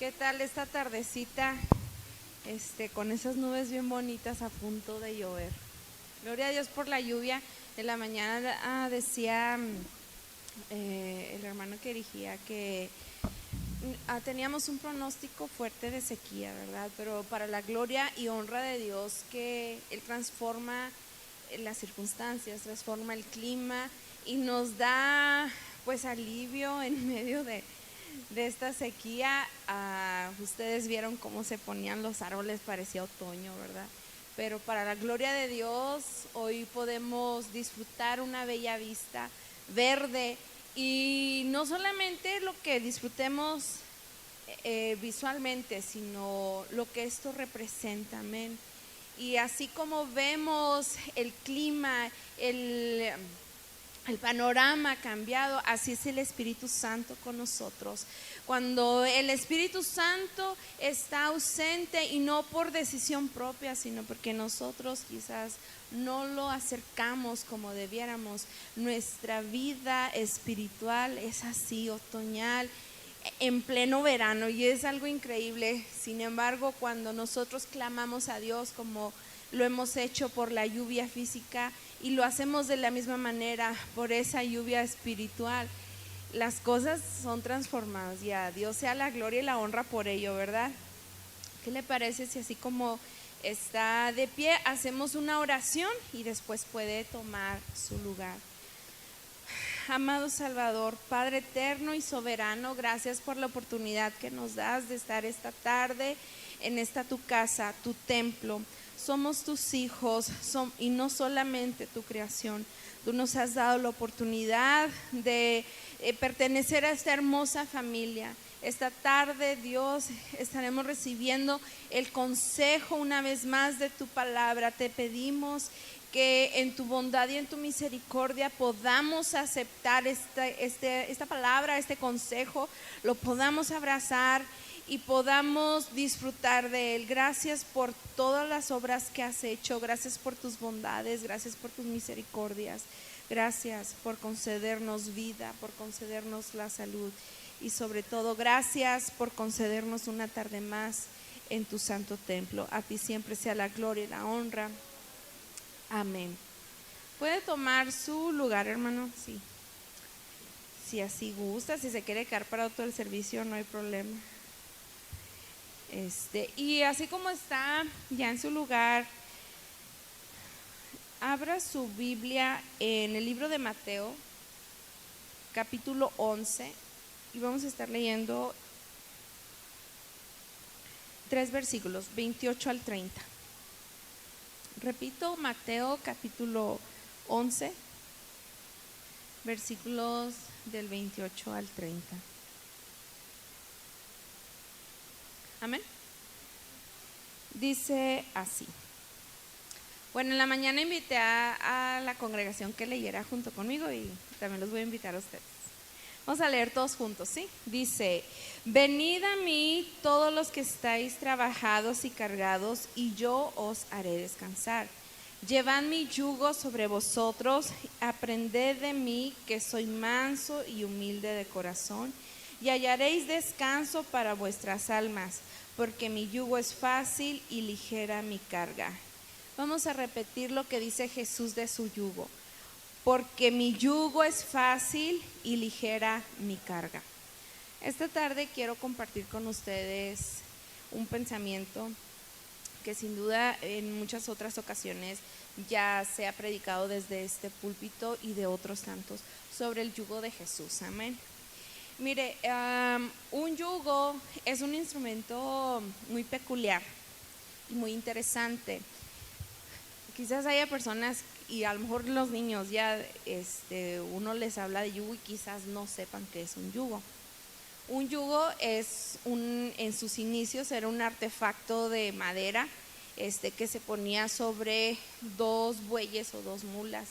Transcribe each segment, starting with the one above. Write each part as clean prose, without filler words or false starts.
¿Qué tal esta tardecita? Con esas nubes bien bonitas a punto de llover. Gloria a Dios por la lluvia. En la mañana decía el hermano que dirigía que teníamos un pronóstico fuerte de sequía, ¿verdad? Pero para la gloria y honra de Dios, que Él transforma las circunstancias, transforma el clima y nos da pues alivio en medio de esta sequía. Ustedes vieron cómo se ponían los árboles, parecía otoño, ¿verdad? Pero para la gloria de Dios, hoy podemos disfrutar una bella vista verde, y no solamente lo que disfrutemos visualmente, sino lo que esto representa, amén. Y así como vemos el clima, el panorama cambiado, así es el Espíritu Santo con nosotros. Cuando el Espíritu Santo está ausente, y no por decisión propia, sino porque nosotros quizás no lo acercamos como debiéramos, nuestra vida espiritual es así, otoñal, en pleno verano, y es algo increíble. Sin embargo, cuando nosotros clamamos a Dios como lo hemos hecho por la lluvia física, y lo hacemos de la misma manera por esa lluvia espiritual, las cosas son transformadas, y a Dios sea la gloria y la honra por ello, ¿verdad? ¿Qué le parece si así como está de pie, hacemos una oración y después puede tomar su lugar? Amado Salvador, Padre eterno y soberano, gracias por la oportunidad que nos das de estar esta tarde en esta tu casa, tu templo. Somos tus hijos y no solamente tu creación. Tú nos has dado la oportunidad de pertenecer a esta hermosa familia. Esta tarde, Dios, estaremos recibiendo el consejo una vez más de tu palabra. Te pedimos que en tu bondad y en tu misericordia podamos aceptar esta palabra, este consejo, lo podamos abrazar y podamos disfrutar de él. Gracias por todas las obras que has hecho, gracias por tus bondades, gracias por tus misericordias, gracias por concedernos vida, por concedernos la salud, y sobre todo gracias por concedernos una tarde más en tu santo templo. A ti siempre sea la gloria y la honra. Amén. ¿Puede tomar su lugar, hermano? Sí. Si así gusta, si se quiere quedar para todo el servicio, no hay problema. Y así como está ya en su lugar, abra su Biblia en el libro de Mateo, capítulo 11, y vamos a estar leyendo 3 versículos, 28 al 30. Repito, Mateo capítulo 11, versículos del 28 al 30. Amén. Dice así. Bueno, en la mañana invité a la congregación que leyera junto conmigo, y también los voy a invitar a ustedes. Vamos a leer todos juntos, ¿sí? Dice: venid a mí todos los que estáis trabajados y cargados, y yo os haré descansar. Llevad mi yugo sobre vosotros, aprended de mí, que soy manso y humilde de corazón, y hallaréis descanso para vuestras almas, porque mi yugo es fácil y ligera mi carga. Vamos a repetir lo que dice Jesús de su yugo: porque mi yugo es fácil y ligera mi carga. Esta tarde quiero compartir con ustedes un pensamiento que sin duda en muchas otras ocasiones ya se ha predicado desde este púlpito y de otros tantos, sobre el yugo de Jesús. Amén. Mire, un yugo es un instrumento muy peculiar y muy interesante. Quizás haya personas, y a lo mejor los niños ya uno les habla de yugo y quizás no sepan qué es un yugo. Un yugo es en sus inicios era un artefacto de madera que se ponía sobre 2 bueyes o 2 mulas,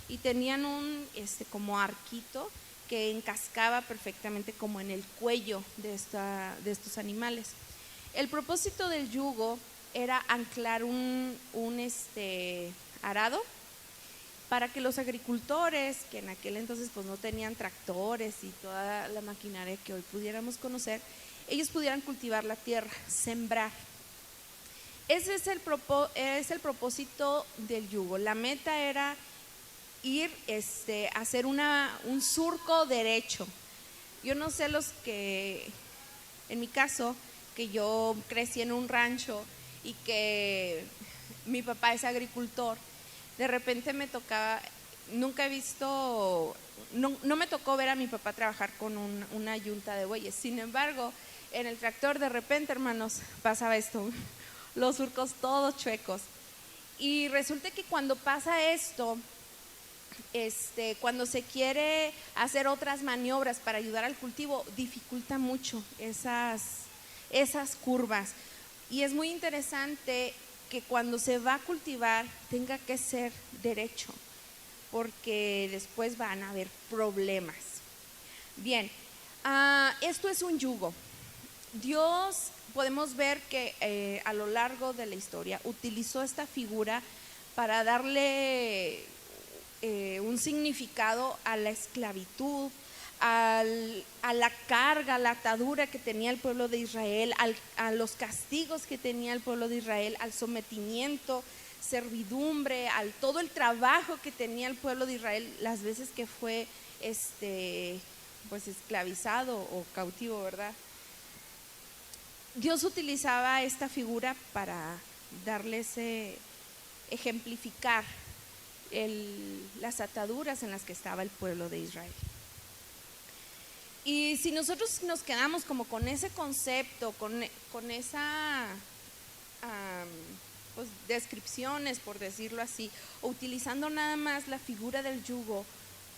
y tenían un como arquito que encascaba perfectamente como en el cuello de estos animales. El propósito del yugo era anclar un arado para que los agricultores, que en aquel entonces pues no tenían tractores y toda la maquinaria que hoy pudiéramos conocer, ellos pudieran cultivar la tierra, sembrar. Ese es el propósito del yugo. La meta era ir hacer un surco derecho. Yo no sé los que, en mi caso, que yo crecí en un rancho y que mi papá es agricultor, de repente me tocaba, nunca he visto, no me tocó ver a mi papá trabajar con una yunta de bueyes. Sin embargo, en el tractor de repente, hermanos, pasaba esto, los surcos todos chuecos. Y resulta que cuando pasa esto, cuando se quiere hacer otras maniobras para ayudar al cultivo, dificulta mucho esas curvas. Y es muy interesante que cuando se va a cultivar tenga que ser derecho, porque después van a haber problemas. Bien, esto es un yugo. Dios, podemos ver que a lo largo de la historia utilizó esta figura para darle un significado a la esclavitud, a la carga, a la atadura que tenía el pueblo de Israel, a los castigos que tenía el pueblo de Israel, al sometimiento, servidumbre, al todo el trabajo que tenía el pueblo de Israel las veces que fue pues esclavizado o cautivo, ¿verdad? Dios utilizaba esta figura para darles ejemplificar las ataduras en las que estaba el pueblo de Israel. Y si nosotros nos quedamos como con ese concepto, con esa pues, descripciones, por decirlo así, o utilizando nada más la figura del yugo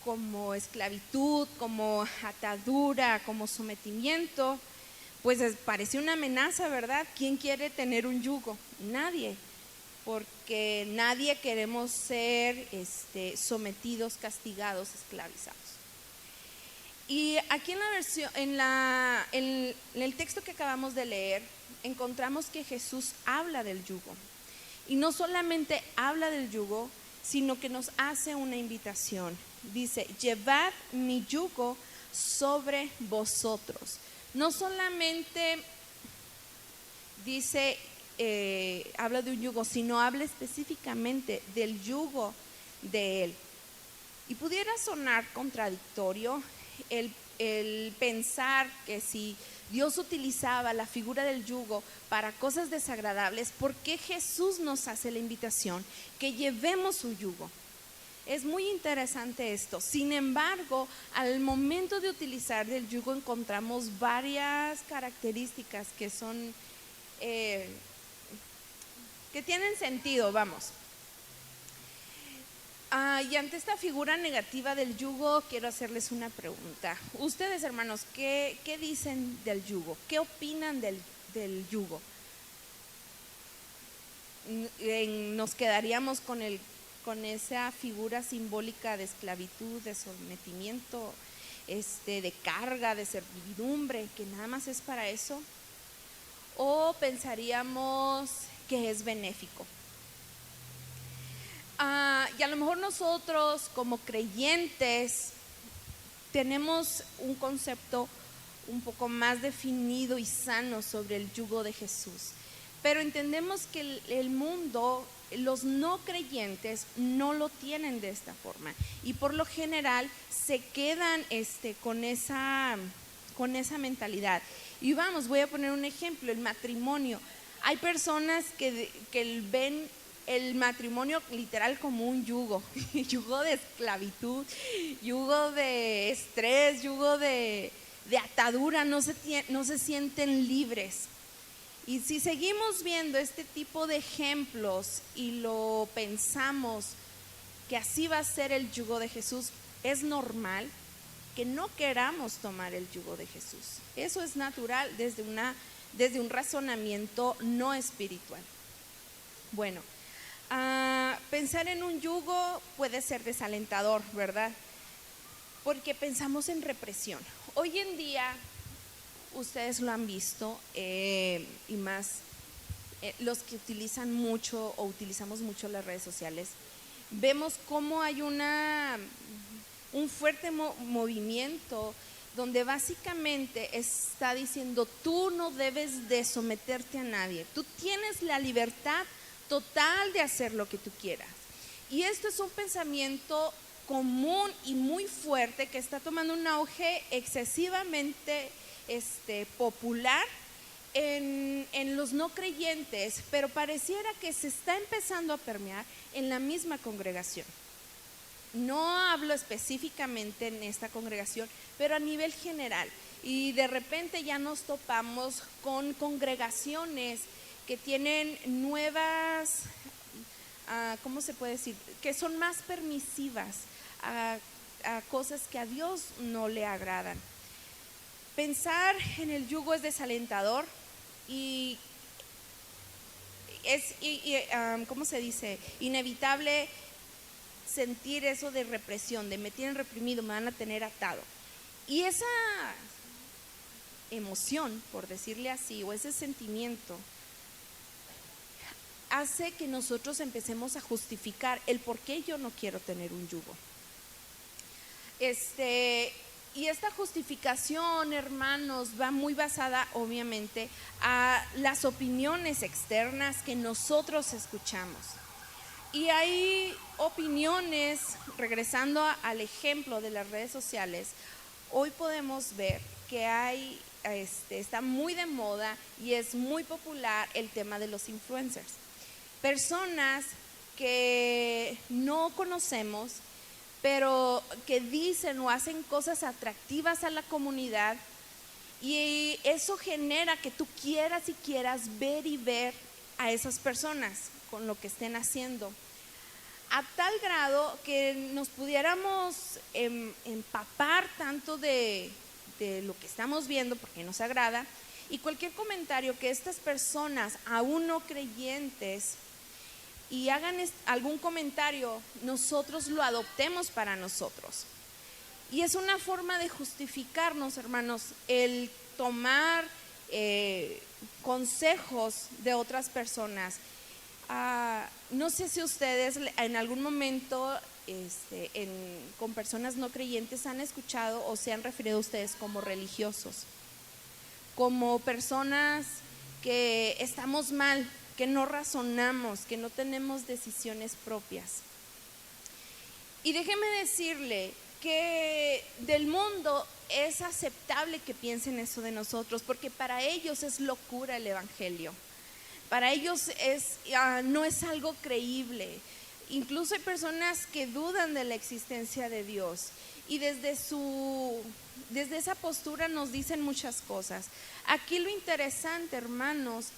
como esclavitud, como atadura, como sometimiento, pues parece una amenaza, ¿verdad? ¿Quién quiere tener un yugo? Nadie, porque nadie queremos ser sometidos, castigados, esclavizados. Y aquí en la versión, en el texto que acabamos de leer, encontramos que Jesús habla del yugo. Y no solamente habla del yugo, sino que nos hace una invitación. Dice, llevad mi yugo sobre vosotros. No solamente dice, habla de un yugo, sino habla específicamente del yugo de Él. Y pudiera sonar contradictorio el pensar que si Dios utilizaba la figura del yugo para cosas desagradables, ¿por qué Jesús nos hace la invitación que llevemos su yugo? Es muy interesante esto. Sin embargo, al momento de utilizar el yugo encontramos varias características que son, que tienen sentido, vamos. Y ante esta figura negativa del yugo, quiero hacerles una pregunta. Ustedes, hermanos, ¿qué dicen del yugo? ¿Qué opinan del yugo? ¿Nos quedaríamos con esa figura simbólica de esclavitud, de sometimiento, de carga, de servidumbre, que nada más es para eso? ¿O pensaríamos que es benéfico? Y a lo mejor nosotros como creyentes tenemos un concepto un poco más definido y sano sobre el yugo de Jesús, pero entendemos que el mundo, los no creyentes no lo tienen de esta forma y por lo general se quedan con esa mentalidad. Y vamos, voy a poner un ejemplo, el matrimonio. Hay personas que ven el matrimonio literal como un yugo, yugo de esclavitud, yugo de estrés, yugo de atadura, no se sienten libres. Y si seguimos viendo este tipo de ejemplos y lo pensamos que así va a ser el yugo de Jesús, es normal que no queramos tomar el yugo de Jesús. Eso es natural desde un razonamiento no espiritual. Bueno, pensar en un yugo puede ser desalentador, ¿verdad? Porque pensamos en represión. Hoy en día, ustedes lo han visto, y más los que utilizan mucho o utilizamos mucho las redes sociales, vemos cómo hay un fuerte movimiento donde básicamente está diciendo: tú no debes de someterte a nadie, tú tienes la libertad total de hacer lo que tú quieras. Y esto es un pensamiento común y muy fuerte que está tomando un auge excesivamente popular en los no creyentes, pero pareciera que se está empezando a permear en la misma congregación. No hablo específicamente en esta congregación, pero a nivel general. Y de repente ya nos topamos con congregaciones que tienen nuevas, ¿cómo se puede decir? Que son más permisivas a cosas que a Dios no le agradan. Pensar en el yugo es desalentador y es, ¿cómo se dice? Inevitable sentir eso de represión, de me tienen reprimido, me van a tener atado. Y esa emoción, por decirle así, o ese sentimiento, hace que nosotros empecemos a justificar el por qué yo no quiero tener un yugo. Y esta justificación, hermanos, va muy basada obviamente a las opiniones externas que nosotros escuchamos. Y hay opiniones, regresando al ejemplo de las redes sociales, hoy podemos ver que hay, está muy de moda y es muy popular el tema de los influencers. Personas que no conocemos, pero que dicen o hacen cosas atractivas a la comunidad, y eso genera que tú quieras ver y ver a esas personas con lo que estén haciendo, a tal grado que nos pudiéramos empapar tanto de lo que estamos viendo porque nos agrada, y cualquier comentario que estas personas aún no creyentes y hagan algún comentario, nosotros lo adoptemos para nosotros. Y es una forma de justificarnos, hermanos, el tomar consejos de otras personas. No sé si ustedes en algún momento con personas no creyentes han escuchado o se han referido a ustedes como religiosos, como personas que estamos mal, que no razonamos, que no tenemos decisiones propias. Y déjeme decirle que del mundo es aceptable que piensen eso de nosotros, porque para ellos es locura el evangelio. Para ellos no es algo creíble. Incluso hay personas que dudan de la existencia de Dios y desde esa postura nos dicen muchas cosas. Aquí lo interesante, hermanos,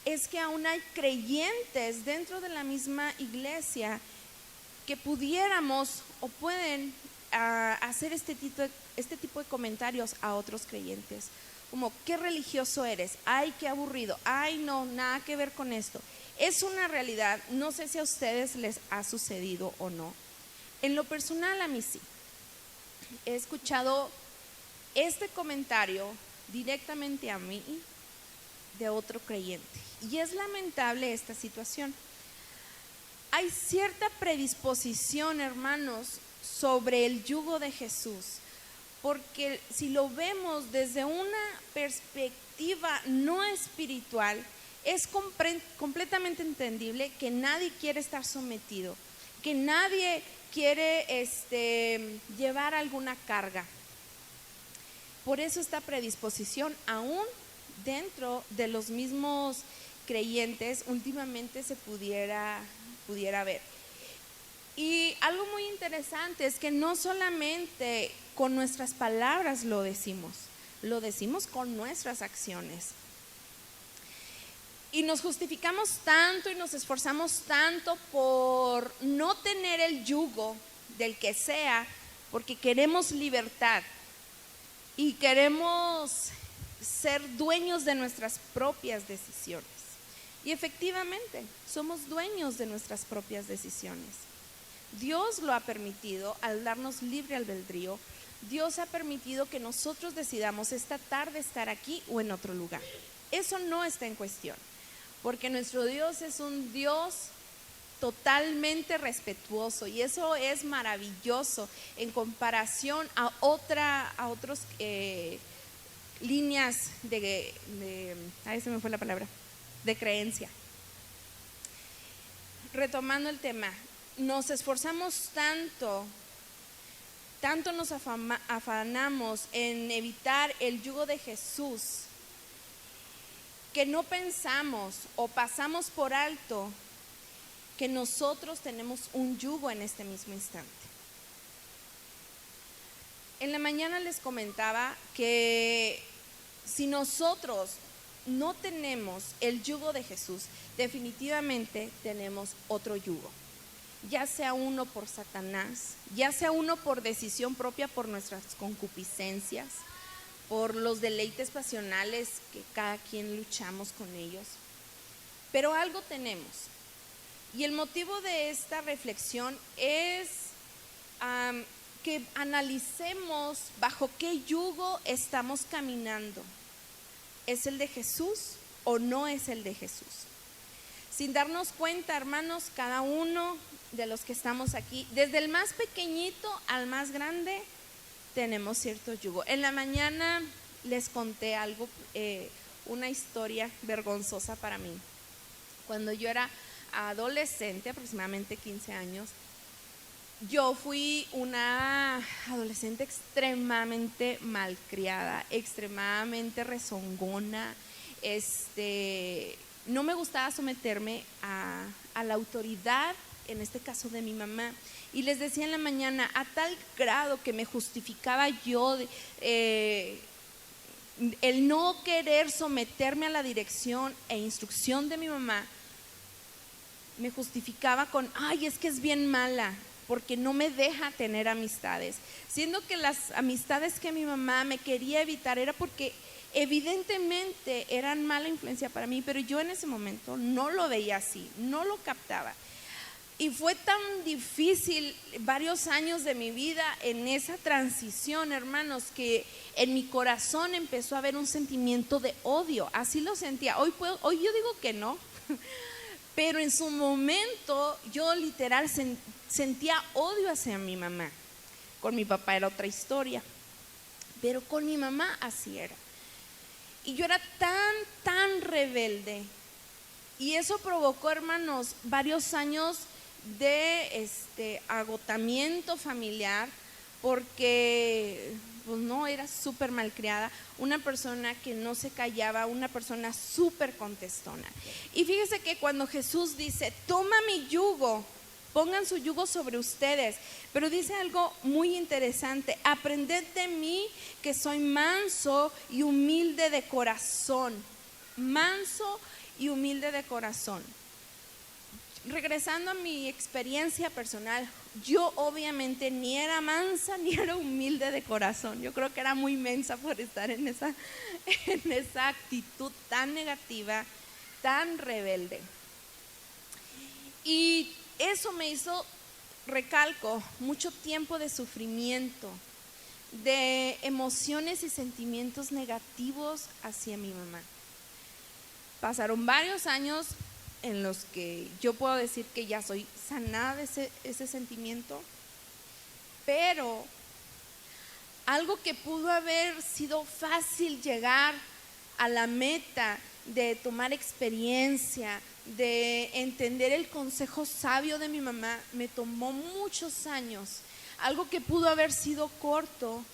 es que aún hay creyentes dentro de la misma iglesia que pudiéramos o pueden hacer este tipo de comentarios a otros creyentes, como: qué religioso eres, ay, qué aburrido, ay, no, nada que ver con esto. Es una realidad, no sé si a ustedes les ha sucedido o no. En lo personal, a mí sí. He escuchado este comentario directamente a mí de otro creyente, y es lamentable esta situación. Hay cierta predisposición, hermanos, sobre el yugo de Jesús, porque si lo vemos desde una perspectiva no espiritual, es completamente entendible que nadie quiere estar sometido, que nadie quiere llevar alguna carga. Por eso esta predisposición, aún dentro de los mismos creyentes, últimamente se pudiera ver. Y algo muy interesante es que no solamente con nuestras palabras lo decimos con nuestras acciones. Y nos justificamos tanto y nos esforzamos tanto por no tener el yugo del que sea, porque queremos libertad y queremos ser dueños de nuestras propias decisiones. Y efectivamente, somos dueños de nuestras propias decisiones. Dios lo ha permitido al darnos libre albedrío. Dios ha permitido que nosotros decidamos esta tarde estar aquí o en otro lugar. Eso no está en cuestión, porque nuestro Dios es un Dios totalmente respetuoso, y eso es maravilloso en comparación a otros líneas ahí se me fue la palabra, de creencia. Retomando el tema, nos esforzamos tanto nos afanamos en evitar el yugo de Jesús, que no pensamos o pasamos por alto que nosotros tenemos un yugo en este mismo instante. En la mañana les comentaba que si nosotros no tenemos el yugo de Jesús, definitivamente tenemos otro yugo, ya sea uno por Satanás, ya sea uno por decisión propia, por nuestras concupiscencias, por los deleites pasionales que cada quien luchamos con ellos. Pero algo tenemos, y el motivo de esta reflexión es que analicemos bajo qué yugo estamos caminando. ¿Es el de Jesús o no es el de Jesús? Sin darnos cuenta, hermanos, cada uno de los que estamos aquí, desde el más pequeñito al más grande, tenemos cierto yugo. En la mañana les conté algo, una historia vergonzosa para mí. Cuando yo era adolescente, aproximadamente 15 años, yo fui una adolescente extremadamente malcriada, extremadamente rezongona. No me gustaba someterme a la autoridad, en este caso de mi mamá. Y les decía en la mañana, a tal grado que me justificaba yo el no querer someterme a la dirección e instrucción de mi mamá, me justificaba con, ay, es que es bien mala, porque no me deja tener amistades, siendo que las amistades que mi mamá me quería evitar era porque evidentemente eran mala influencia para mí, pero yo en ese momento no lo veía así, no lo captaba. Y fue tan difícil varios años de mi vida en esa transición, hermanos, que en mi corazón empezó a haber un sentimiento de odio. Así lo sentía. Hoy yo digo que no, pero en su momento yo literal sentía odio hacia mi mamá. Con mi papá era otra historia, pero con mi mamá así era. Y yo era tan rebelde, y eso provocó, hermanos, varios años de agotamiento familiar, porque pues no, era súper malcriada, una persona que no se callaba, una persona súper contestona. Y fíjese que cuando Jesús dice, toma mi yugo, pongan su yugo sobre ustedes, pero dice algo muy interesante, aprended de mí que soy manso y humilde de corazón, manso y humilde de corazón. Regresando a mi experiencia personal, yo obviamente ni era mansa ni era humilde de corazón. Yo creo que era muy mensa por estar en esa actitud tan negativa, tan rebelde. Y eso me hizo, recalco, mucho tiempo de sufrimiento, de emociones y sentimientos negativos hacia mi mamá. Pasaron varios años en los que yo puedo decir que ya soy sanada de ese sentimiento, pero algo que pudo haber sido fácil llegar a la meta de tomar experiencia, de entender el consejo sabio de mi mamá, me tomó muchos años. Algo que pudo haber sido corto,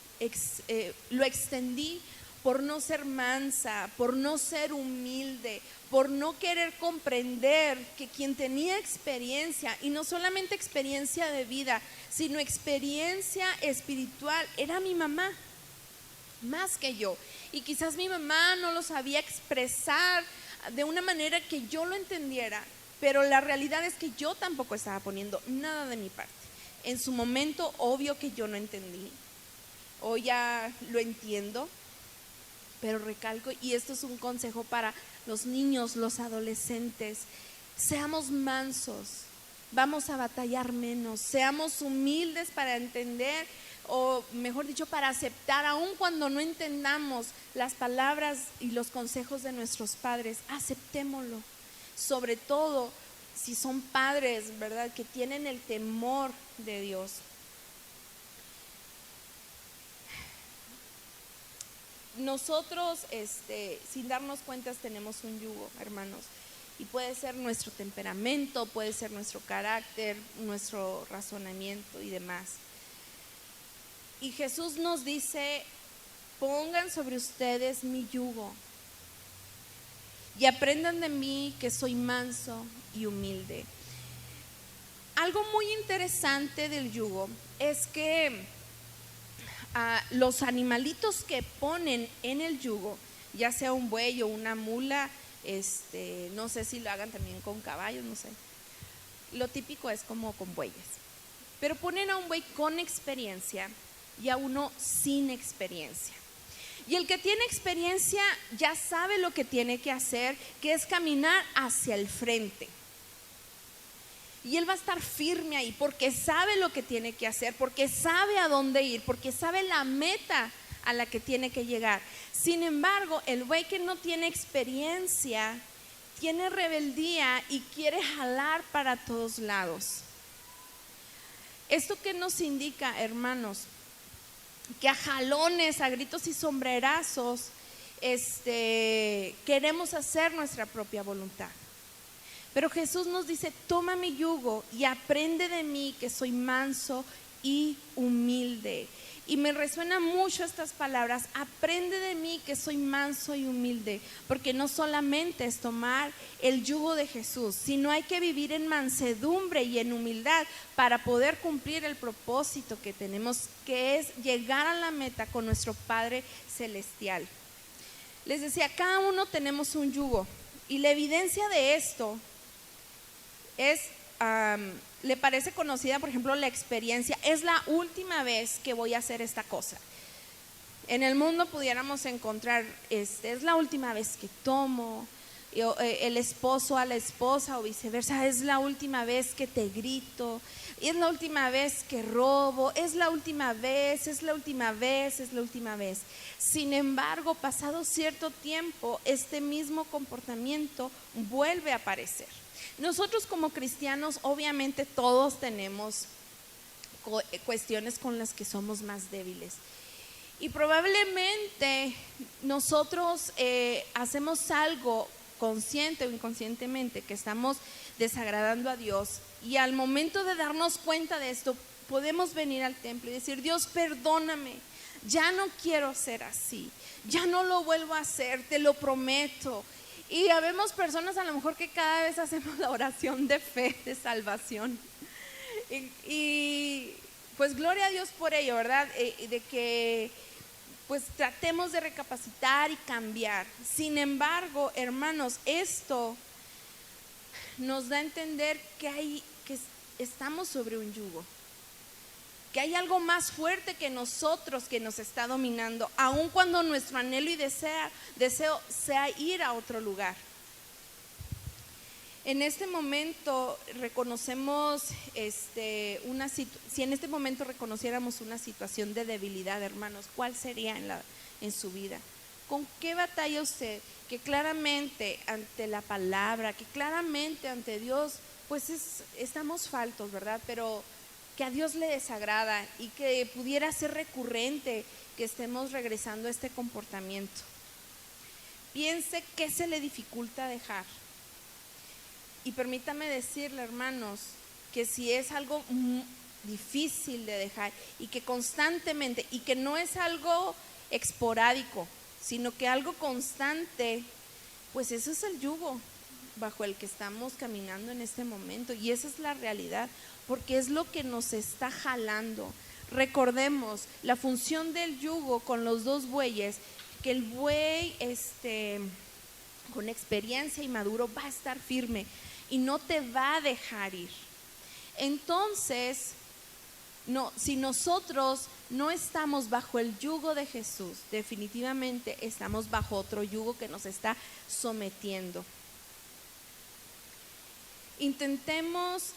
lo extendí por no ser mansa, por no ser humilde, por no querer comprender que quien tenía experiencia, y no solamente experiencia de vida, sino experiencia espiritual, era mi mamá, más que yo. Y quizás mi mamá no lo sabía expresar de una manera que yo lo entendiera, pero la realidad es que yo tampoco estaba poniendo nada de mi parte. En su momento, obvio que yo no entendí, hoy ya lo entiendo, pero recalco, y esto es un consejo para los niños, los adolescentes, seamos mansos, vamos a batallar menos, seamos humildes para entender, o mejor dicho, para aceptar, aun cuando no entendamos las palabras y los consejos de nuestros padres, aceptémoslo, sobre todo si son padres, ¿verdad?, que tienen el temor de Dios. Nosotros, sin darnos cuenta, tenemos un yugo, hermanos, y puede ser nuestro temperamento, puede ser nuestro carácter, nuestro razonamiento y demás. Y Jesús nos dice: pongan sobre ustedes mi yugo y aprendan de mí, que soy manso y humilde. Algo muy interesante del yugo es que los animalitos que ponen en el yugo, ya sea un buey o una mula, no sé si lo hagan también con caballos, no sé. Lo típico es como con bueyes, pero ponen a un buey con experiencia y a uno sin experiencia. Y el que tiene experiencia ya sabe lo que tiene que hacer, que es caminar hacia el frente. Y él va a estar firme ahí porque sabe lo que tiene que hacer, porque sabe a dónde ir, porque sabe la meta a la que tiene que llegar. Sin embargo, el buey que no tiene experiencia tiene rebeldía y quiere jalar para todos lados. ¿Esto qué nos indica, hermanos? Que a jalones, a gritos y sombrerazos, queremos hacer nuestra propia voluntad. Pero Jesús nos dice: toma mi yugo y aprende de mí, que soy manso y humilde. Y me resuenan mucho estas palabras: aprende de mí, que soy manso y humilde, porque no solamente es tomar el yugo de Jesús, sino hay que vivir en mansedumbre y en humildad para poder cumplir el propósito que tenemos, que es llegar a la meta con nuestro Padre Celestial. Les decía, cada uno tenemos un yugo, y la evidencia de esto es, le parece conocida, por ejemplo, la experiencia: es la última vez que voy a hacer esta cosa. En el mundo pudiéramos encontrar, es la última vez que tomo, el esposo a la esposa o viceversa: es la última vez que te grito, es la última vez que robo, es la última vez, es la última vez, es la última vez. Sin embargo, pasado cierto tiempo, este mismo comportamiento vuelve a aparecer. Nosotros como cristianos, obviamente todos tenemos cuestiones con las que somos más débiles, y probablemente nosotros hacemos algo consciente o inconscientemente que estamos desagradando a Dios, y al momento de darnos cuenta de esto podemos venir al templo y decir: Dios, perdóname, ya no quiero ser así, ya no lo vuelvo a hacer, te lo prometo. Y habemos personas a lo mejor que cada vez hacemos la oración de fe, de salvación. Y pues gloria a Dios por ello, ¿verdad? De que pues tratemos de recapacitar y cambiar. Sin embargo, hermanos, esto nos da a entender que estamos sobre un yugo, que hay algo más fuerte que nosotros que nos está dominando, aun cuando nuestro anhelo y deseo sea ir a otro lugar. En este momento reconocemos, si en este momento reconociéramos una situación de debilidad, hermanos, ¿cuál sería en su vida? ¿Con qué batalla usted? Que claramente ante la palabra, que claramente ante Dios, pues estamos faltos, ¿verdad? Pero que a Dios le desagrada, y que pudiera ser recurrente que estemos regresando a este comportamiento. Piense qué se le dificulta dejar. Y permítame decirle, hermanos, que si es algo difícil de dejar, y que constantemente, y que no es algo esporádico, sino que algo constante, pues eso es el yugo bajo el que estamos caminando en este momento, y esa es la realidad, porque es lo que nos está jalando. Recordemos la función del yugo con los dos bueyes, que el buey con experiencia y maduro va a estar firme y no te va a dejar ir. Entonces, si nosotros no estamos bajo el yugo de Jesús, definitivamente estamos bajo otro yugo que nos está sometiendo. Intentamos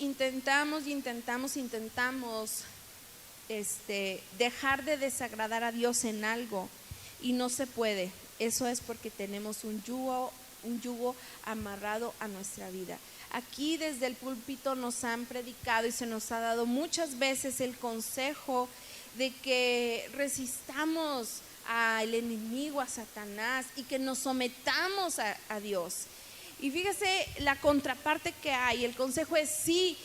dejar de desagradar a Dios en algo, y no se puede. Eso es porque tenemos un yugo un yugo amarrado a nuestra vida. Aquí desde el púlpito nos han predicado y se nos ha dado muchas veces el consejo de que resistamos al enemigo, a Satanás, y que nos sometamos a Dios. Y fíjese la contraparte que hay. El consejo es sí,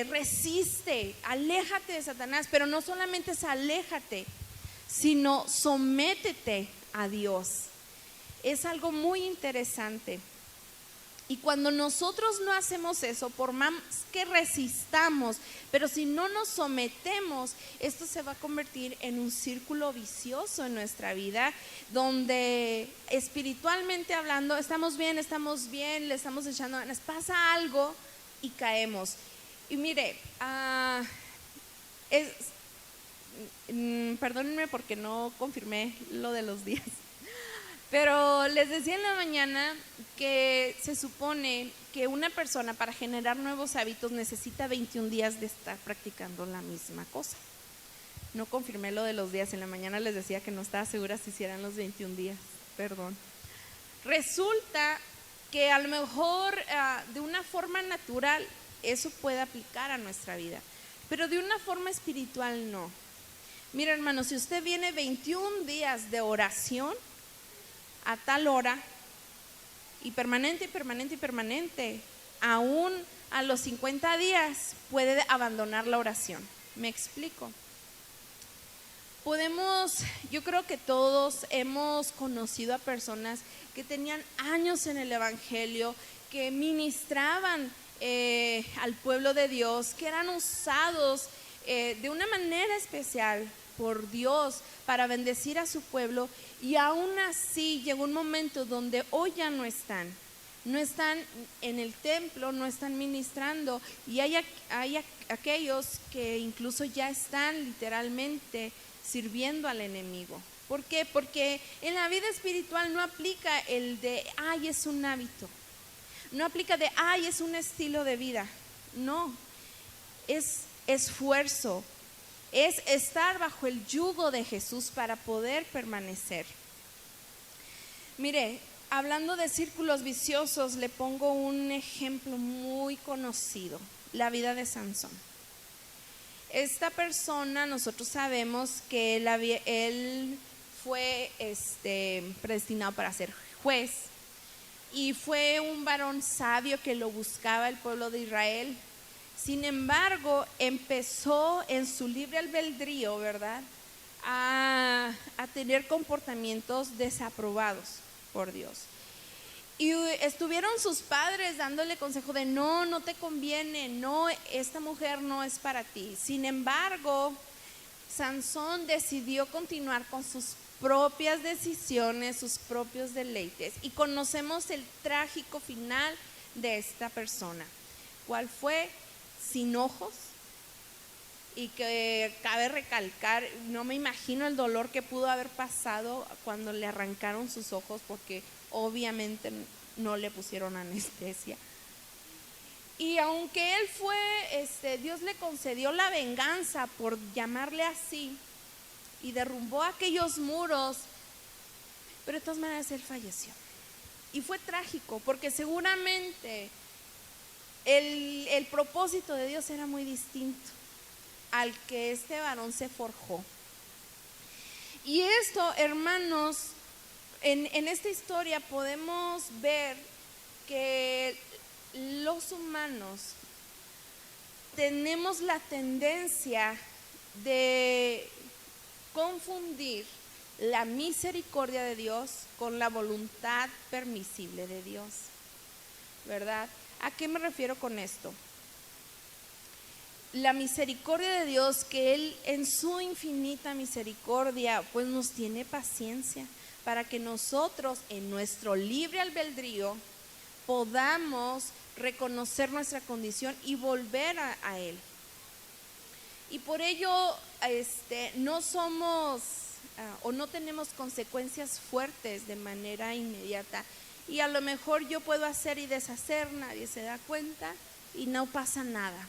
resiste, aléjate de Satanás, pero no solamente es aléjate, sino sométete a Dios. Es algo muy interesante. Y cuando nosotros no hacemos eso, por más que resistamos, pero si no nos sometemos, esto se va a convertir en un círculo vicioso en nuestra vida, donde espiritualmente hablando estamos bien, le estamos echando ganas, pasa algo y caemos. Y mire, perdónenme porque no confirmé lo de los días. Pero les decía en la mañana que se supone que una persona para generar nuevos hábitos necesita 21 días de estar practicando la misma cosa. No confirmé lo de los días, en la mañana les decía que no estaba segura si hicieran los 21 días, perdón. Resulta que a lo mejor de una forma natural eso puede aplicar a nuestra vida, pero de una forma espiritual no. Mira, hermano, si usted viene 21 días de oración a tal hora y permanente, aún a los 50 días puede abandonar la oración. ¿Me explico? Yo creo que todos hemos conocido a personas que tenían años en el evangelio, que ministraban al pueblo de Dios, que eran usados de una manera especial por Dios para bendecir a su pueblo, y aún así llegó un momento donde hoy ya no están en el templo, no están ministrando, y hay aquellos que incluso ya están literalmente sirviendo al enemigo. ¿Por qué? Porque en la vida espiritual no aplica el de ay, es un hábito, no aplica de ay, es un estilo de vida. No, es esfuerzo, es estar bajo el yugo de Jesús para poder permanecer. Mire, hablando de círculos viciosos, le pongo un ejemplo muy conocido, la vida de Sansón. Esta persona, nosotros sabemos que él fue predestinado para ser juez, y fue un varón sabio que lo buscaba el pueblo de Israel. Sin embargo, empezó en su libre albedrío, ¿verdad?, a tener comportamientos desaprobados por Dios. Y estuvieron sus padres dándole consejo de no te conviene, no, esta mujer no es para ti. Sin embargo, Sansón decidió continuar con sus propias decisiones, sus propios deleites, y conocemos el trágico final de esta persona. ¿Cuál fue? Sin ojos, y que cabe recalcar, no me imagino el dolor que pudo haber pasado cuando le arrancaron sus ojos, porque obviamente no le pusieron anestesia. Y aunque él fue, Dios le concedió la venganza, por llamarle así, y derrumbó aquellos muros, pero de todas maneras él falleció. Y fue trágico, porque seguramente el propósito de Dios era muy distinto al que este varón se forjó. Y esto, hermanos, en esta historia podemos ver que los humanos tenemos la tendencia de confundir la misericordia de Dios con la voluntad permisible de Dios, ¿verdad? ¿A qué me refiero con esto? La misericordia de Dios, que Él en su infinita misericordia pues nos tiene paciencia para que nosotros en nuestro libre albedrío podamos reconocer nuestra condición y volver a Él. Y por ello no somos o no tenemos consecuencias fuertes de manera inmediata. Y a lo mejor yo puedo hacer y deshacer, nadie se da cuenta y no pasa nada.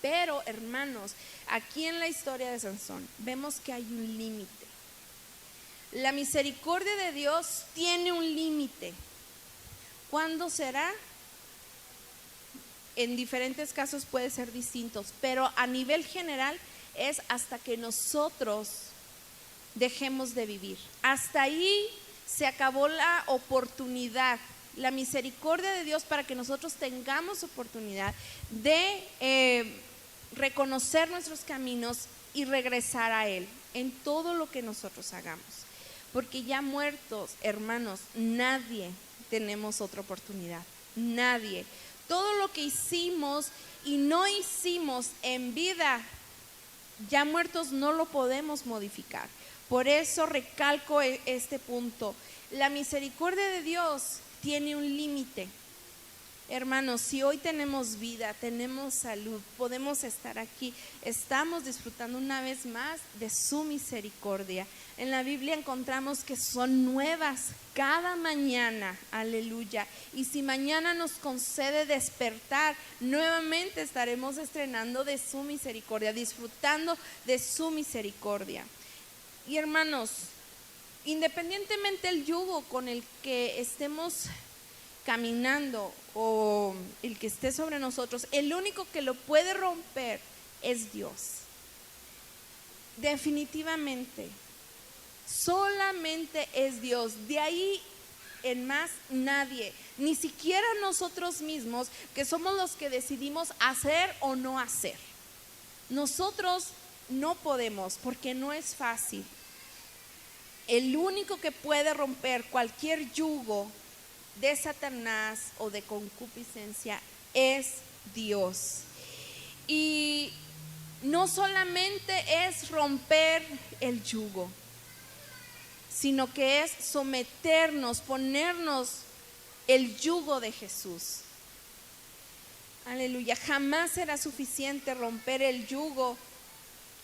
Pero, hermanos, aquí en la historia de Sansón vemos que hay un límite. La misericordia de Dios tiene un límite. ¿Cuándo será? En diferentes casos puede ser distintos, pero a nivel general es hasta que nosotros dejemos de vivir. Hasta ahí se acabó la oportunidad, la misericordia de Dios para que nosotros tengamos oportunidad de reconocer nuestros caminos y regresar a Él en todo lo que nosotros hagamos. Porque ya muertos, hermanos, nadie tenemos otra oportunidad, nadie. Todo lo que hicimos y no hicimos en vida, ya muertos no lo podemos modificar. Por eso recalco este punto. La misericordia de Dios tiene un límite. Hermanos, si hoy tenemos vida, tenemos salud, podemos estar aquí, estamos disfrutando una vez más de su misericordia. En la Biblia encontramos que son nuevas cada mañana, aleluya. Y si mañana nos concede despertar, nuevamente estaremos estrenando de su misericordia, disfrutando de su misericordia. Y hermanos, independientemente del yugo con el que estemos caminando o el que esté sobre nosotros, el único que lo puede romper es Dios. Definitivamente, solamente es Dios. De ahí en más nadie, ni siquiera nosotros mismos, que somos los que decidimos hacer o no hacer. Nosotros no podemos, porque no es fácil. El único que puede romper cualquier yugo de Satanás o de concupiscencia es Dios. Y no solamente es romper el yugo, sino que es someternos, ponernos el yugo de Jesús. Aleluya. Jamás será suficiente romper el yugo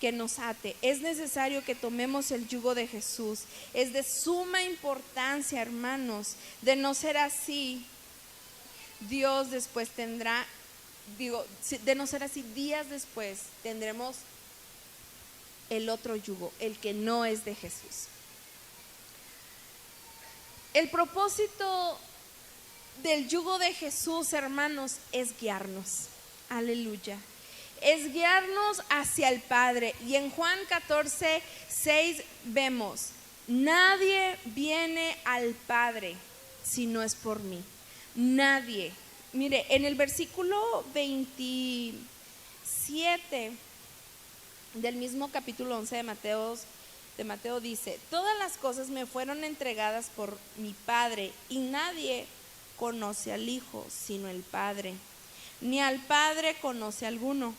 que nos ate. Es necesario que tomemos el yugo de Jesús. Es de suma importancia, hermanos. De no ser así, Dios después tendrá, de no ser así, días después tendremos el otro yugo, el que no es de Jesús. El propósito del yugo de Jesús, hermanos, es guiarnos. Aleluya. Es guiarnos hacia el Padre. Y en Juan 14:6 vemos: nadie viene al Padre si no es por mí. Nadie. Mire, en el versículo 27 del mismo capítulo 11 de Mateo dice: todas las cosas me fueron entregadas por mi Padre, y nadie conoce al Hijo sino el Padre, ni al Padre conoce alguno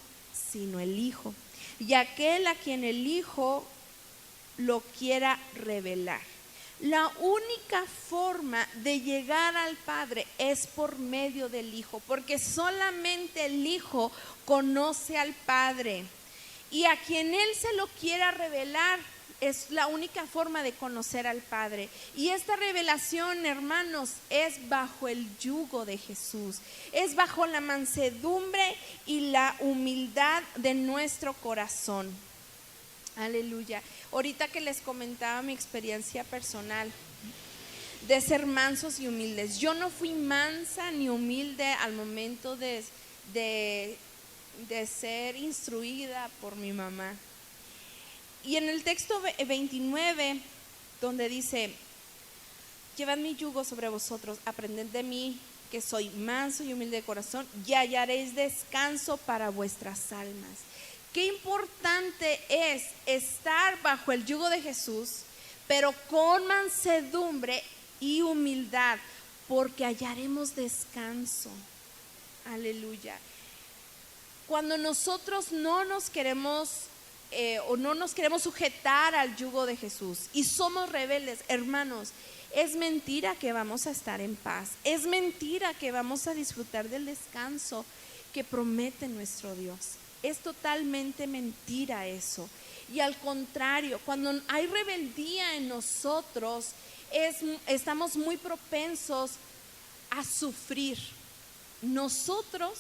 sino el Hijo, y aquel a quien el Hijo lo quiera revelar. La única forma de llegar al Padre es por medio del Hijo, porque solamente el Hijo conoce al Padre, y a quien Él se lo quiera revelar es la única forma de conocer al Padre. Y esta revelación, hermanos, es bajo el yugo de Jesús, es bajo la mansedumbre y la humildad de nuestro corazón. Aleluya. Ahorita que les comentaba mi experiencia personal de ser mansos y humildes, yo no fui mansa ni humilde al momento de ser instruida por mi mamá. Y en el texto 29, donde dice: llevad mi yugo sobre vosotros, aprended de mí, que soy manso y humilde de corazón, y hallaréis descanso para vuestras almas. Qué importante es estar bajo el yugo de Jesús, pero con mansedumbre y humildad, porque hallaremos descanso. Aleluya. Cuando nosotros no nos queremos sujetar al yugo de Jesús y somos rebeldes, hermanos, es mentira que vamos a estar en paz. Es mentira que vamos a disfrutar del descanso que promete nuestro Dios. Es totalmente mentira eso. Y al contrario, cuando hay rebeldía en nosotros, estamos muy propensos a sufrir. Nosotros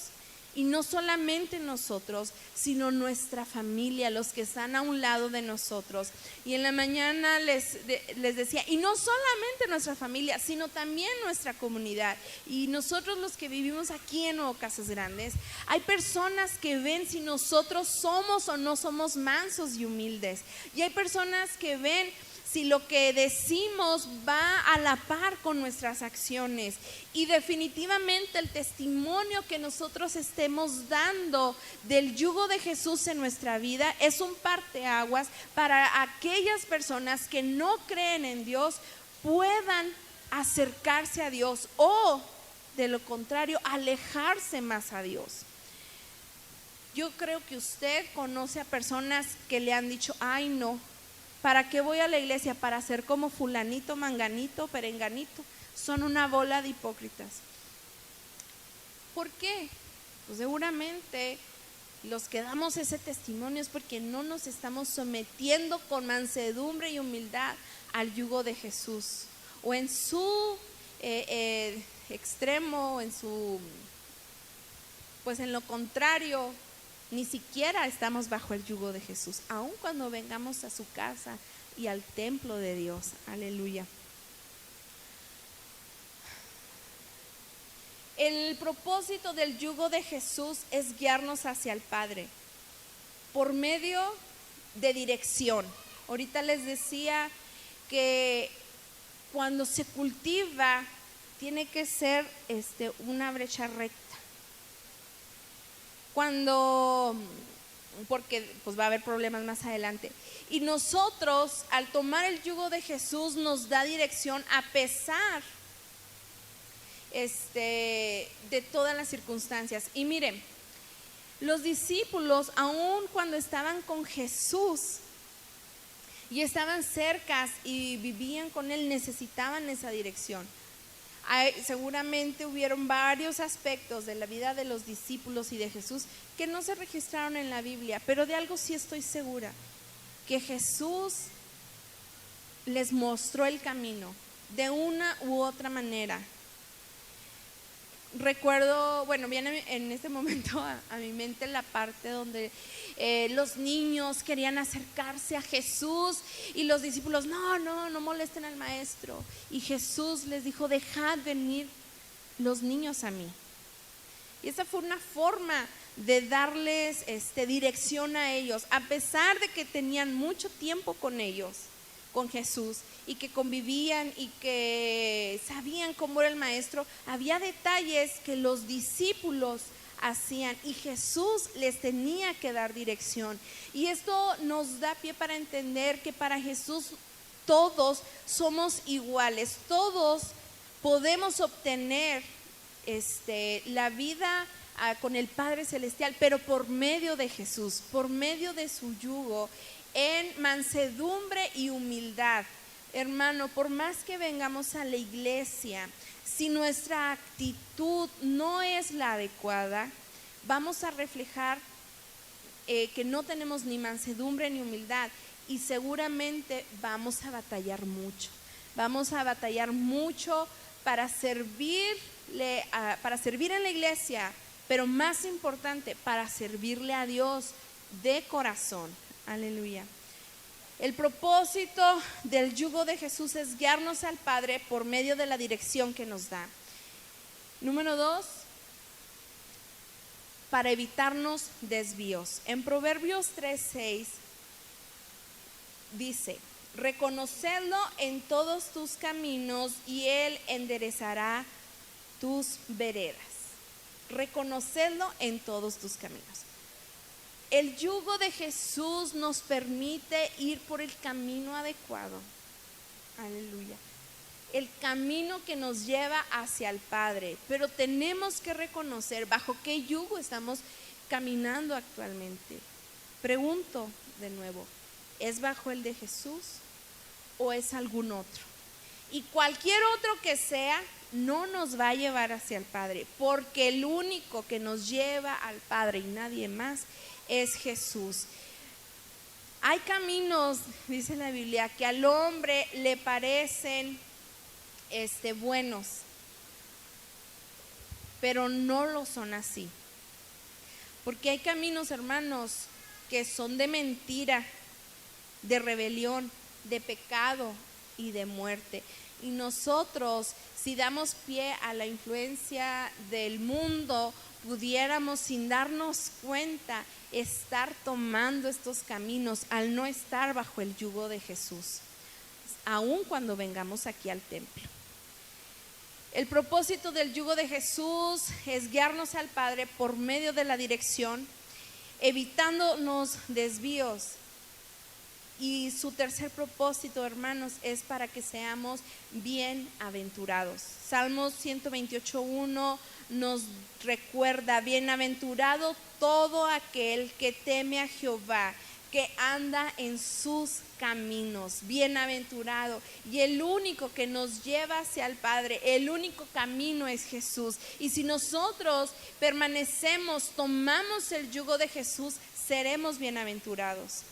Y no solamente nosotros, sino nuestra familia, los que están a un lado de nosotros. Y en la mañana les decía, y no solamente nuestra familia, sino también nuestra comunidad. Y nosotros los que vivimos aquí en Nuevo Casas Grandes, hay personas que ven si nosotros somos o no somos mansos y humildes. Y hay personas que ven si lo que decimos va a la par con nuestras acciones. Y definitivamente el testimonio que nosotros estemos dando del yugo de Jesús en nuestra vida es un parteaguas para aquellas personas que no creen en Dios puedan acercarse a Dios o, de lo contrario, alejarse más a Dios. Yo creo que usted conoce a personas que le han dicho, ay no, ¿para qué voy a la iglesia? Para ser como fulanito, manganito, perenganito. Son una bola de hipócritas. ¿Por qué? Pues seguramente los que damos ese testimonio es porque no nos estamos sometiendo con mansedumbre y humildad al yugo de Jesús. O en su extremo, pues en lo contrario, ni siquiera estamos bajo el yugo de Jesús, aun cuando vengamos a su casa y al templo de Dios. Aleluya. El propósito del yugo de Jesús es guiarnos hacia el Padre por medio de dirección. Ahorita les decía que cuando se cultiva tiene que ser una brecha recta. Porque pues va a haber problemas más adelante. Y nosotros, al tomar el yugo de Jesús, nos da dirección a pesar de todas las circunstancias. Y miren, los discípulos, aun cuando estaban con Jesús y estaban cerca y vivían con Él, necesitaban esa dirección. Seguramente hubieron varios aspectos de la vida de los discípulos y de Jesús que no se registraron en la Biblia, pero de algo sí estoy segura, que Jesús les mostró el camino de una u otra manera. Recuerdo, bueno, viene en este momento a mi mente la parte donde los niños querían acercarse a Jesús y los discípulos, no molesten al maestro. Y Jesús les dijo, dejad venir los niños a mí. Y esa fue una forma de darles dirección a ellos, a pesar de que tenían mucho tiempo con ellos, con Jesús, y que convivían y que sabían cómo era el maestro. Había detalles que los discípulos hacían y Jesús les tenía que dar dirección. Y esto nos da pie para entender que para Jesús todos somos iguales, todos podemos obtener la vida con el Padre Celestial, pero por medio de Jesús, por medio de su yugo, en mansedumbre y humildad. Hermano, por más que vengamos a la iglesia, si nuestra actitud no es la adecuada, vamos a reflejar que no tenemos ni mansedumbre ni humildad, y seguramente vamos a batallar mucho. Vamos a batallar mucho para servir en la iglesia, pero más importante, para servirle a Dios de corazón. Aleluya. El propósito del yugo de Jesús es guiarnos al Padre por medio de la dirección que nos da. Número 2, para evitarnos desvíos. En Proverbios 3:6 dice, reconocedlo en todos tus caminos y Él enderezará tus veredas. Reconocedlo en todos tus caminos. El yugo de Jesús nos permite ir por el camino adecuado. Aleluya. El camino que nos lleva hacia el Padre. Pero tenemos que reconocer bajo qué yugo estamos caminando actualmente. Pregunto de nuevo, ¿es bajo el de Jesús o es algún otro? Y cualquier otro que sea, no nos va a llevar hacia el Padre, porque el único que nos lleva al Padre y nadie más es Jesús. Hay caminos, dice la Biblia, que al hombre le parecen buenos, pero no lo son así. Porque hay caminos, hermanos, que son de mentira, de rebelión, de pecado y de muerte. Y nosotros, si damos pie a la influencia del mundo, pudiéramos, sin darnos cuenta, estar tomando estos caminos al no estar bajo el yugo de Jesús, aun cuando vengamos aquí al templo. El propósito del yugo de Jesús es guiarnos al Padre por medio de la dirección, evitándonos desvíos. Y su tercer propósito, hermanos, es para que seamos bienaventurados. Salmos 128:1 nos recuerda: bienaventurado todo aquel que teme a Jehová, que anda en sus caminos. Bienaventurado. Y el único que nos lleva hacia el Padre, el único camino es Jesús. Y si nosotros permanecemos, tomamos el yugo de Jesús, seremos bienaventurados.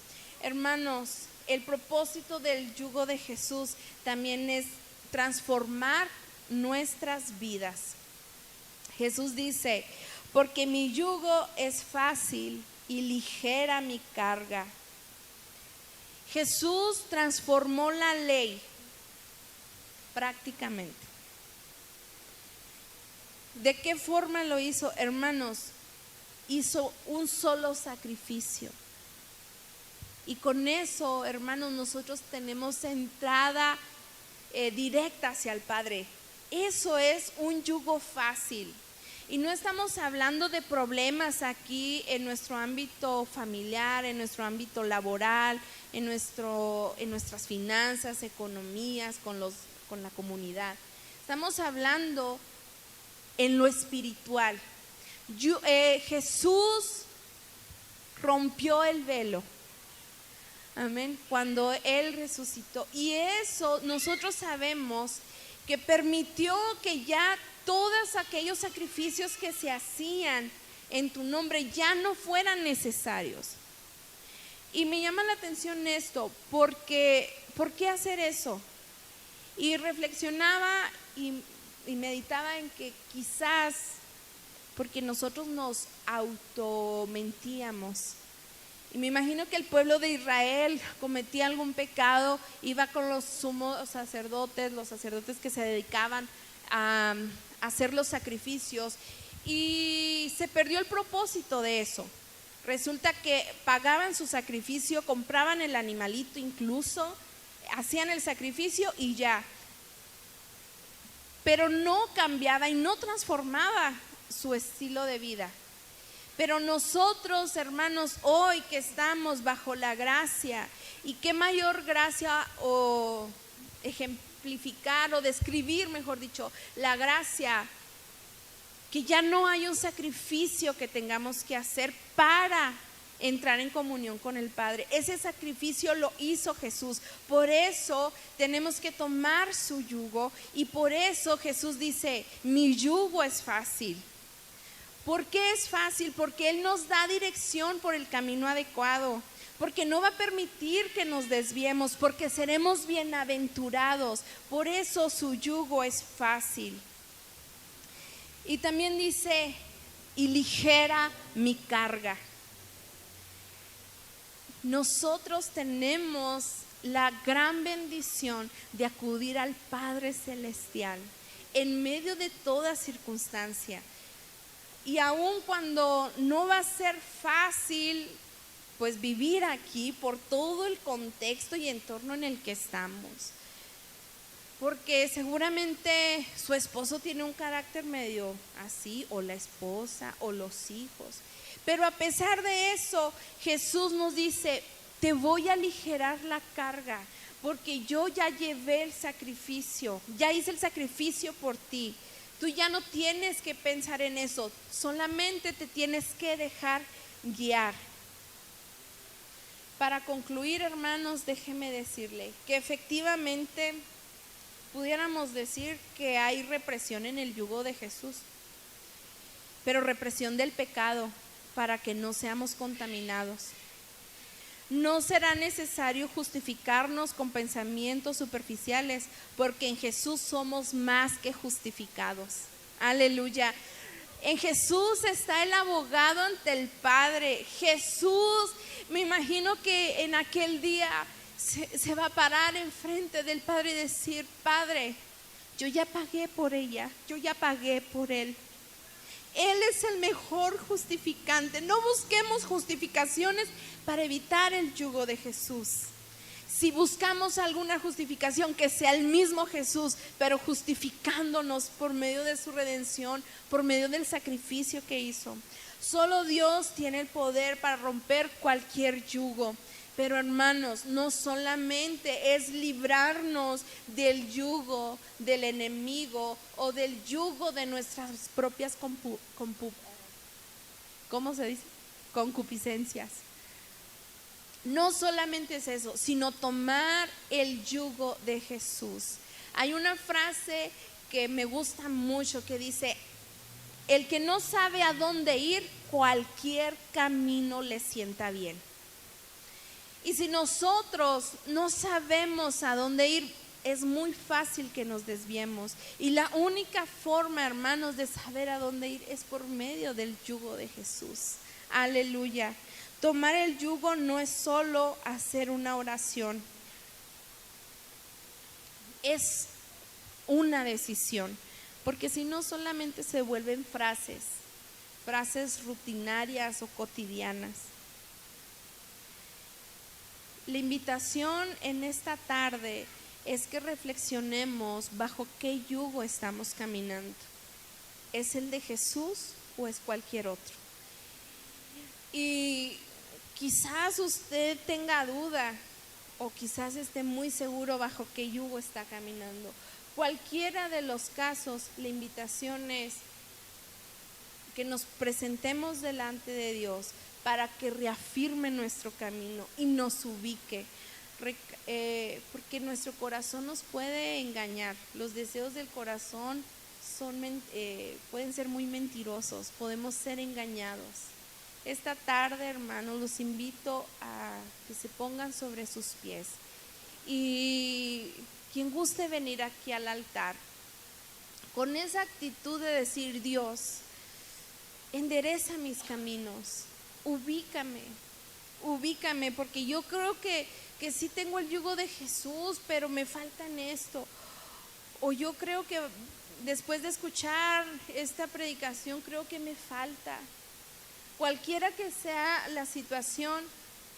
Hermanos, el propósito del yugo de Jesús también es transformar nuestras vidas. Jesús dice: porque mi yugo es fácil y ligera mi carga. Jesús transformó la ley prácticamente. ¿De qué forma lo hizo, hermanos? Hizo un solo sacrificio. Y con eso, hermanos, nosotros tenemos entrada directa hacia el Padre. Eso es un yugo fácil. Y no estamos hablando de problemas aquí en nuestro ámbito familiar, en nuestro ámbito laboral, en nuestras finanzas, economías, con la comunidad. Estamos hablando en lo espiritual. Jesús rompió el velo. Amén. Cuando Él resucitó. Y eso nosotros sabemos que permitió que ya todos aquellos sacrificios que se hacían en tu nombre ya no fueran necesarios. Y me llama la atención esto, porque ¿por qué hacer eso? Y reflexionaba y meditaba en que quizás porque nosotros nos automentíamos. Y me imagino que el pueblo de Israel cometía algún pecado, iba con los sumos sacerdotes, los sacerdotes que se dedicaban a hacer los sacrificios, y se perdió el propósito de eso. Resulta que pagaban su sacrificio, compraban el animalito incluso, hacían el sacrificio y ya. Pero no cambiaba y no transformaba su estilo de vida. Pero nosotros, hermanos, hoy que estamos bajo la gracia, y qué mayor gracia o ejemplificar o describir, mejor dicho, la gracia, que ya no hay un sacrificio que tengamos que hacer para entrar en comunión con el Padre. Ese sacrificio lo hizo Jesús. Por eso tenemos que tomar su yugo, y por eso Jesús dice: mi yugo es fácil. ¿Por qué es fácil? Porque Él nos da dirección por el camino adecuado, porque no va a permitir que nos desviemos, porque seremos bienaventurados. Por eso su yugo es fácil. Y también dice: y ligera mi carga. Nosotros tenemos la gran bendición de acudir al Padre Celestial en medio de toda circunstancia. Y aun cuando no va a ser fácil, pues, vivir aquí por todo el contexto y entorno en el que estamos, porque seguramente su esposo tiene un carácter medio así, o la esposa, o los hijos, pero a pesar de eso, Jesús nos dice: te voy a aligerar la carga, porque yo ya llevé el sacrificio, ya hice el sacrificio por ti. Tú ya no tienes que pensar en eso, solamente te tienes que dejar guiar. Para concluir, hermanos, déjeme decirle que efectivamente pudiéramos decir que hay represión en el yugo de Jesús, pero represión del pecado para que no seamos contaminados. No será necesario justificarnos con pensamientos superficiales, porque en Jesús somos más que justificados. Aleluya. En Jesús está el abogado ante el Padre. Jesús, me imagino que en aquel día se va a parar enfrente del Padre y decir: Padre, yo ya pagué por ella, yo ya pagué por él. Él es el mejor justificante. No busquemos justificaciones para evitar el yugo de Jesús. Si buscamos alguna justificación, que sea el mismo Jesús, pero justificándonos por medio de su redención, por medio del sacrificio que hizo. Solo Dios tiene el poder para romper cualquier yugo. Pero hermanos, no solamente es librarnos del yugo del enemigo o del yugo de nuestras propias concupiscencias. No solamente es eso, sino tomar el yugo de Jesús. Hay una frase que me gusta mucho que dice: el que no sabe a dónde ir, cualquier camino le sienta bien. Y si nosotros no sabemos a dónde ir, es muy fácil que nos desviemos. Y la única forma, hermanos, de saber a dónde ir es por medio del yugo de Jesús. Aleluya. Tomar el yugo no es solo hacer una oración, es una decisión. Porque si no, solamente se vuelven frases rutinarias o cotidianas. La invitación en esta tarde es que reflexionemos bajo qué yugo estamos caminando. ¿Es el de Jesús o es cualquier otro? Y quizás usted tenga duda o quizás esté muy seguro bajo qué yugo está caminando. Cualquiera de los casos, la invitación es que nos presentemos delante de Dios para que reafirme nuestro camino y nos ubique, porque nuestro corazón nos puede engañar. Los deseos del corazón pueden ser muy mentirosos, podemos ser engañados. Esta tarde, hermanos, los invito a que se pongan sobre sus pies y quien guste venir aquí al altar con esa actitud de decir: Dios, endereza mis caminos. Ubícame, porque yo creo que sí tengo el yugo de Jesús, pero me falta en esto. O yo creo que después de escuchar esta predicación, creo que me falta. Cualquiera que sea la situación,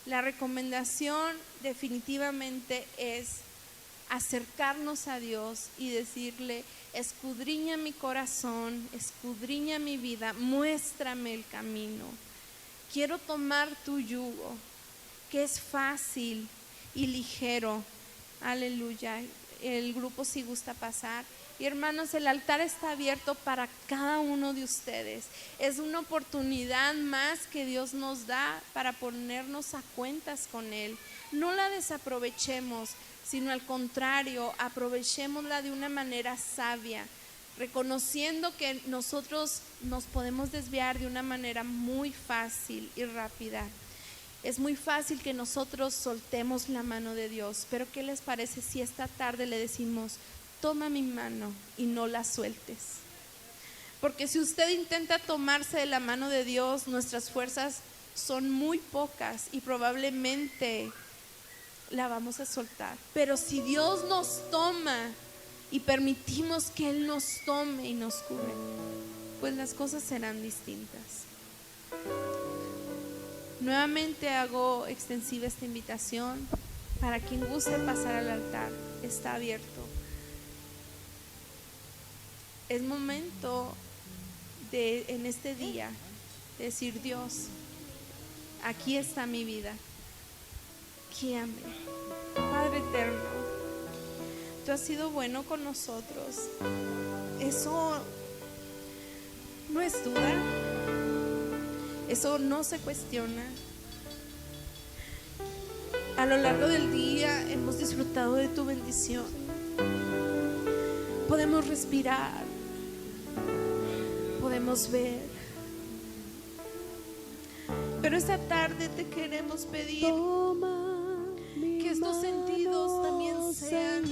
la recomendación definitivamente es acercarnos a Dios y decirle: escudriña mi corazón, escudriña mi vida, muéstrame el camino. Quiero tomar tu yugo, que es fácil y ligero. Aleluya. El grupo, si gusta pasar. Y hermanos, el altar está abierto para cada uno de ustedes. Es una oportunidad más que Dios nos da para ponernos a cuentas con Él. No la desaprovechemos, sino al contrario, aprovechémosla de una manera sabia, reconociendo que nosotros nos podemos desviar de una manera muy fácil y rápida. Es muy fácil que nosotros soltemos la mano de Dios, pero ¿qué les parece si esta tarde le decimos: toma mi mano y no la sueltes? Porque si usted intenta tomarse de la mano de Dios, nuestras fuerzas son muy pocas y probablemente la vamos a soltar. Pero si Dios nos toma y permitimos que Él nos tome y nos cubre, pues las cosas serán distintas. Nuevamente hago extensiva esta invitación para quien guste pasar al altar. Está abierto. Es momento en este día de decir: Dios, aquí está mi vida, guíame. Padre eterno, tú has sido bueno con nosotros. Eso no es duda, eso no se cuestiona. A lo largo del día hemos disfrutado de tu bendición. Podemos respirar, podemos ver, pero esta tarde te queremos pedir que estos sentidos también sean